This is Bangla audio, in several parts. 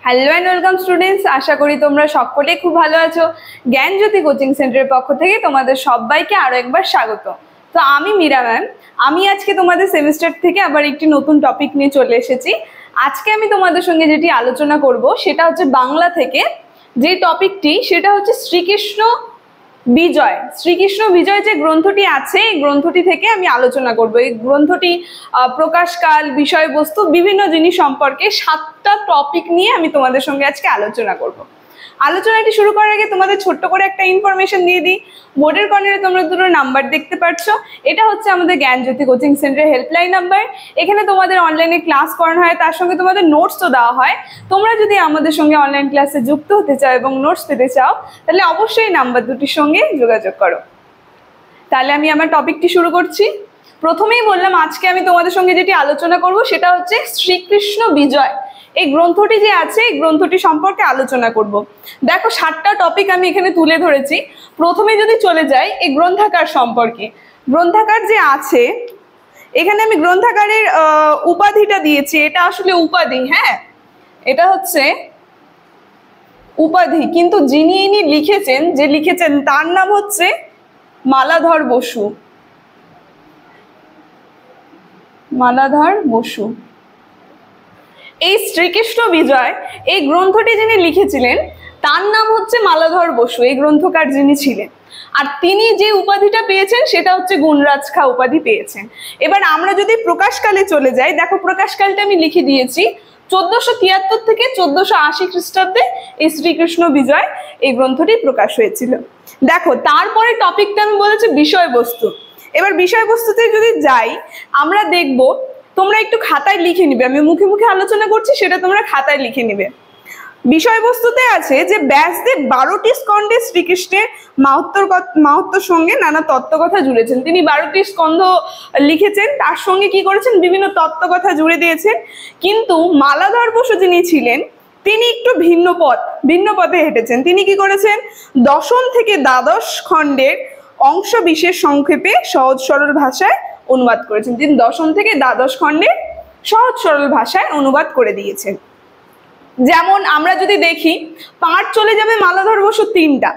হ্যালো অ্যান্ড ওয়েলকাম স্টুডেন্টস, আশা করি তোমরা সকলেই খুব ভালো আছো। জ্ঞানজ্যোতি কোচিং সেন্টারের পক্ষ থেকে তোমাদের সবাইকে আরো একবার স্বাগত। তো আমি মীরা ম্যাম, আমি আজকে তোমাদের সেমিস্টার থেকে আবার একটি নতুন টপিক নিয়ে চলে এসেছি। আজকে আমি তোমাদের সঙ্গে যেটি আলোচনা করব সেটা হচ্ছে বাংলা থেকে যে টপিকটি, সেটা হচ্ছে শ্রীকৃষ্ণ বিজয়। শ্রীকৃষ্ণ বিজয় যে গ্রন্থটি আছে, এই গ্রন্থটি থেকে আমি আলোচনা করব। এই গ্রন্থটি প্রকাশকাল, বিষয়বস্তু, বিভিন্ন জিনিস সম্পর্কে 7টা টপিক নিয়ে আমি তোমাদের সঙ্গে আজকে আলোচনা করব। আলোচনাটি শুরু করার আগে তোমাদের ছোট্ট করে একটা ইনফরমেশন দিয়ে দিই। বোর্ডের কর্নারে তোমরা দুটো নাম্বার দেখতে পাচ্ছ, এটা হচ্ছে আমাদের জ্ঞানজ্যোতি কোচিং সেন্টারের হেল্পলাইন নাম্বার। এখানে তোমাদের অনলাইনে ক্লাস করানো হয়, তার সঙ্গে তোমাদের নোটসও দেওয়া হয়। তোমরা যদি আমাদের সঙ্গে অনলাইন ক্লাসে যুক্ত হতে চাও এবং নোটস পেতে চাও, তাহলে অবশ্যই নাম্বার দুটির সঙ্গে যোগাযোগ করো। তাহলে আমি আমার টপিকটি শুরু করছি। প্রথমেই বললাম, আজকে আমি তোমাদের সঙ্গে যেটি আলোচনা করব সেটা হচ্ছে শ্রীকৃষ্ণ বিজয়। এই গ্রন্থটি যে আছে, এই গ্রন্থটি সম্পর্কে আলোচনা করব। দেখো, 7টা টপিক আমি এখানে তুলে ধরেছি। প্রথমে যদি চলে যাই এই গ্রন্থাকার সম্পর্কে, গ্রন্থাকার যে আছে, এখানে আমি গ্রন্থাকারের উপাধিটা দিয়েছি। এটা আসলে উপাধি, হ্যাঁ, এটা হচ্ছে উপাধি, কিন্তু যিনি ইনি লিখেছেন তার নাম হচ্ছে মালাধর বসু। মালাধর বসু। এই শ্রীকৃষ্ণ বিজয়, এই গ্রন্থটি যিনি লিখেছিলেন তার নাম হচ্ছে মালাধর বসু, এই গ্রন্থকার যিনি ছিলেন। আর তিনি যে উপাধিটা পেয়েছেন সেটা হচ্ছে গুণরাজ খা উপাধি পেয়েছেন। এবার আমরা যদি প্রকাশকালে চলে যাই, দেখো প্রকাশকালটা আমি লিখে দিয়েছি। 1473 থেকে 1480 খ্রিস্টাব্দে এই শ্রীকৃষ্ণ বিজয় এই গ্রন্থটি প্রকাশ হয়েছিল। দেখো, তারপরে টপিকটা আমি বলেছি বিষয়বস্তু। এবার বিষয়বস্তুতে যদি যাই, আমরা দেখব, তোমরা একটু খাতায় লিখে নিবে, আমি মুখে মুখে আলোচনা করছি, সেটা তোমরা খাতায় লিখে নিবে। বিষয়বস্তুতে আছে যে ব্যাসদেব 12টি স্কন্ধে শ্রীকৃষ্ণের মাহাত্ম্যর সঙ্গে নানা তত্ত্বকথা জুড়েছেন। তিনি 12টি স্কন্ধ লিখেছেন, তার সঙ্গে কি করেছেন, বিভিন্ন তত্ত্বকথা জুড়ে দিয়েছেন। কিন্তু মালাধর বসু যিনি ছিলেন, তিনি একটু ভিন্ন পথে হেঁটেছেন। তিনি কি করেছেন, দশম থেকে দ্বাদশ খণ্ডের অংশ বিশেষ সংক্ষেপে সহজ সরল ভাষায় অনুবাদ করেছেন। তিনি দশম থেকে দ্বাদশ খণ্ডে সহজ সরল ভাষায় অনুবাদ করে দিয়েছেন। যেমন আমরা যদি দেখি, পাঠ চলে যাবে মালাধর বসু 3টা,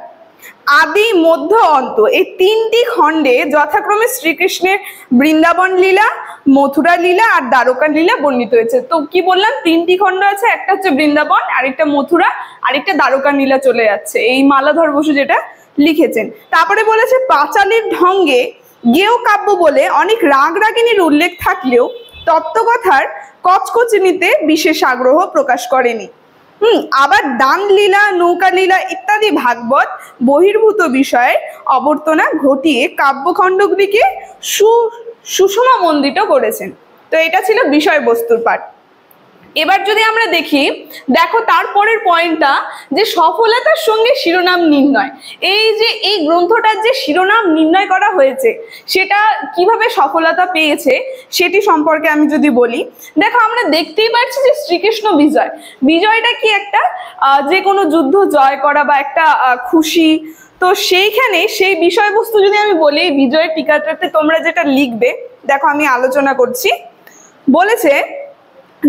আদি, মধ্য, অন্ত। এই 3টি খণ্ডে যথাক্রমে শ্রীকৃষ্ণের বৃন্দাবন লীলা, মথুরা লীলা আর দ্বারকা লীলা বর্ণিত হয়েছে। তো কি বললাম, 3টি খণ্ড আছে, একটা হচ্ছে বৃন্দাবন, আরেকটা মথুরা, আরেকটা দ্বারকা লীলা চলে যাচ্ছে এই মালাধর বসু যেটা লিখেছেন। তারপরে বলেছে, পাঁচালীর ঢঙ্গে গেয় কাব্য বলে অনেক রাগ রাগিনীর উল্লেখ থাকলেও তত্ত্বকথার কচকচিনিতে বিশেষ আগ্রহ প্রকাশ করেনি। আবার দান লীলা, নৌকা লীলা ইত্যাদি ভাগবত বহির্ভূত বিষয়ে অবর্তনা ঘটিয়ে কাব্যখণ্ডগুলিকে সুষমামণ্ডিত করেছেন। তো এটা ছিল বিষয়বস্তুর পাঠ। এবার যদি আমরা দেখি, দেখো তারপরের পয়েন্টটা, যে সফলতার সঙ্গে শিরোনাম নির্ণয়। এই যে এই গ্রন্থটার যে শিরোনাম নির্ণয় করা হয়েছে, সেটা কিভাবে সফলতা পেয়েছে সেটি সম্পর্কে আমি যদি বলি, দেখো আমরা দেখতেই পাচ্ছি যে শ্রীকৃষ্ণ বিজয়, বিজয়টা কি একটা যে কোনো যুদ্ধ জয় করা বা একটা খুশি। তো সেইখানে সেই বিষয়বস্তু যদি আমি বলি, বিজয়ের টিকাটাতে তোমরা যেটা লিখবে, দেখো আমি আলোচনা করছি। বলেছে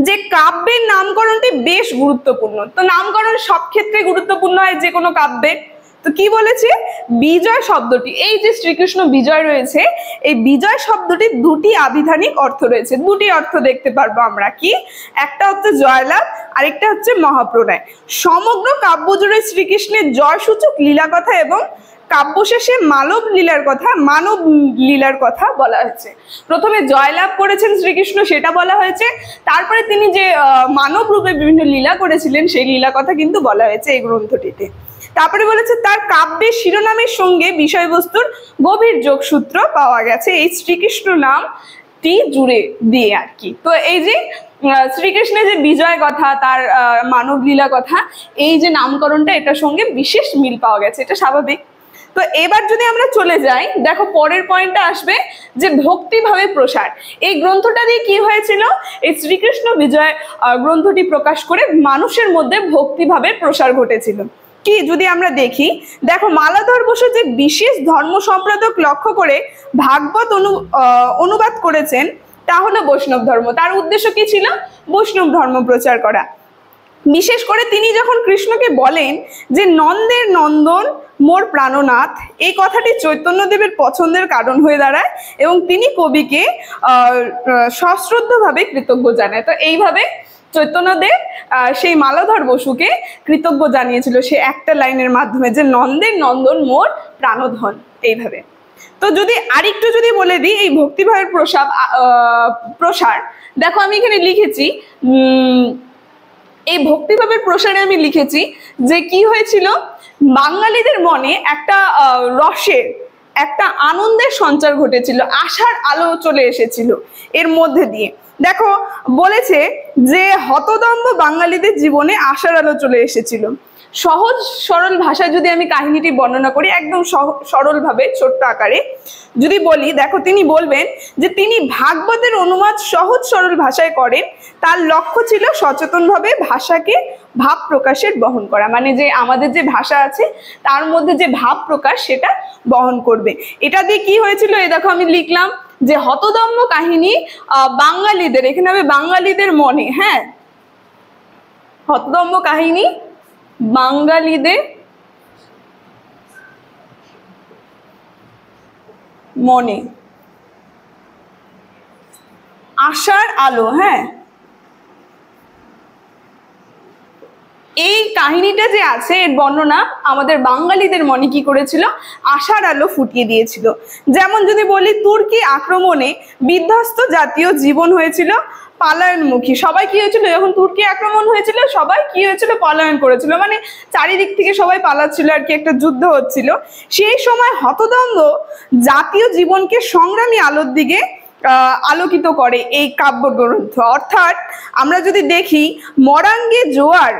যে কাব্যের নামকরণটি বেশ গুরুত্বপূর্ণ। তো নামকরণ সব ক্ষেত্রে গুরুত্বপূর্ণ হয় যে কোনো কাব্যে। তো কি বলেছে, বিজয় শব্দটি, এই যে শ্রীকৃষ্ণ বিজয় রয়েছে, এই বিজয় শব্দটির 2টি আবিধানিক অর্থ রয়েছে। 2টি অর্থ দেখতে পারবো আমরা, কি, একটা হচ্ছে জয়লাভ, আরেকটা হচ্ছে মহাপ্রণয়। সমগ্র কাব্য জুড়ে শ্রীকৃষ্ণের জয়সূচক লীলা কথা এবং কাব্যশেষে মানব লীলার কথা বলা হয়েছে। প্রথমে জয়লাভ করেছেন শ্রীকৃষ্ণ, সেটা বলা হয়েছে। তারপরে তিনি যে মানব রূপে বিভিন্ন লীলা করেছিলেন, সেই লীলা কথা কিন্তু বলা হয়েছে এই গ্রন্থটিতে। তারপরে বলেছে, তার কাব্যের শিরোনামের সঙ্গে বিষয়বস্তুর গভীর যোগসূত্র পাওয়া গেছে এই শ্রীকৃষ্ণ নামটি জুড়ে দিয়ে আর কি। তো এই যে শ্রীকৃষ্ণের যে বিজয় কথা, তার মানব লীলা কথা, এই যে নামকরণটা, এটার সঙ্গে বিশেষ মিল পাওয়া গেছে, এটা স্বাভাবিক। তো এবার যদি আমরা চলে যাই, দেখো পরের পয়েন্টটা আসবে যে ভক্তিভাবে প্রসার। এই গ্রন্থটা দিয়ে কি হয়েছিল, এই শ্রীকৃষ্ণ বিজয় গ্রন্থটি প্রকাশ করে মানুষের মধ্যে ভক্তিভাবের প্রসার ঘটেছিল। কি যদি আমরা দেখি, দেখো মালাধর বসু যে বিশেষ ধর্ম সম্পাদক লক্ষ্য করে ভাগবত অনুবাদ করেছেন, তা হলো বৈষ্ণব ধর্ম। তার উদ্দেশ্য কি ছিল, বৈষ্ণব ধর্ম প্রচার করা। বিশেষ করে তিনি যখন কৃষ্ণকে বলেন যে নন্দের নন্দন মোর প্রাণনাথ, এই কথাটি চৈতন্যদেবের পছন্দের কারণ হয়ে দাঁড়ায় এবং তিনি কবিকে সশ্রদ্ধভাবে কৃতজ্ঞ জানায়। তো এইভাবে চৈতন্যদেব সেই মালাধর বসুকে কৃতজ্ঞ জানিয়েছিল সে একটা লাইনের মাধ্যমে, যে নন্দের নন্দন মোর প্রাণধন, এইভাবে। তো যদি আরেকটু যদি বলে দিই এই ভক্তিভাবের প্রসার, দেখো আমি এখানে লিখেছি এই ভক্তিভাবের প্রসারে আমি লিখেছি যে কি হয়েছিল, বাঙালিদের মনে একটা রসের, একটা আনন্দের সঞ্চার ঘটেছিল, আশার আলো চলে এসেছিল এর মধ্যে দিয়ে। দেখো বলেছে যে হতদম্ব বাঙালিদের জীবনে আশার আলো চলে এসেছিল। সহজ সরল ভাষায় যদি আমি কাহিনীটি বর্ণনা করি, একদম সরলভাবে ছোট্ট আকারে যদি বলি, দেখো তিনি বলবেন যে তিনি ভাগবতের অনুবাদ সহজ সরল ভাষায় করেন, তার লক্ষ্য ছিল সচেতনভাবে ভাষাকে ভাব প্রকাশের বহন করা, মানে যে আমাদের যে ভাষা আছে তার মধ্যে যে ভাব প্রকাশ সেটা বহন করবে। এটা দিয়ে কি হয়েছিল, এই দেখো আমি লিখলাম যে হতদম্ব কাহিনী বাঙালিদের, এখানে হবে বাঙালিদের মনে, হ্যাঁ, হতদম্ব কাহিনী বাঙালিদের মনে আশার আলো, হ্যাঁ, এই কাহিনীটা যে আছে এর বর্ণনা আমাদের বাঙালিদের মনে কি করেছিল, আশার আলো ফুটিয়ে দিয়েছিল। যেমন যদি বলি তুর্কি আক্রমণে বিধ্বস্ত জাতীয় জীবন হয়েছিল পালায়নমুখী, সবাই কি হয়েছিল যখন তুর্কি আক্রমণ হয়েছিল সবাই কি হয়েছিল, পলায়ন করেছিল, মানে চারিদিক থেকে সবাই পালাচ্ছিল আর কি, একটা যুদ্ধ হচ্ছিল। সেই সময় হতদম্ব জাতীয় জীবনকে সংগ্রামী আলোর দিকে আলোকিত করে এই কাব্যগ্রন্থ। অর্থাৎ আমরা যদি দেখি মরাঙ্গে জোয়ার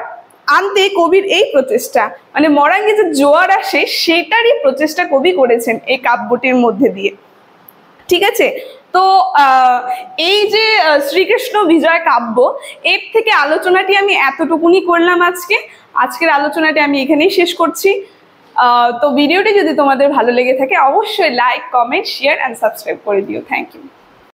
আনতে কবির এই প্রচেষ্টা, মানে মরাঙ্গে যে জোয়ার আসে সেটারই প্রচেষ্টা কবি করেছেন এই কাব্যটির মধ্যে দিয়ে, ঠিক আছে। তো এই যে শ্রীকৃষ্ণ বিজয় কাব্য, এর থেকে আলোচনাটি আমি এতটুকুনি করলাম আজকের আলোচনাটি আমি এখানেই শেষ করছি। তো ভিডিওটি যদি তোমাদের ভালো লেগে থাকে অবশ্যই like, comment, share and subscribe করে দিও। Thank you.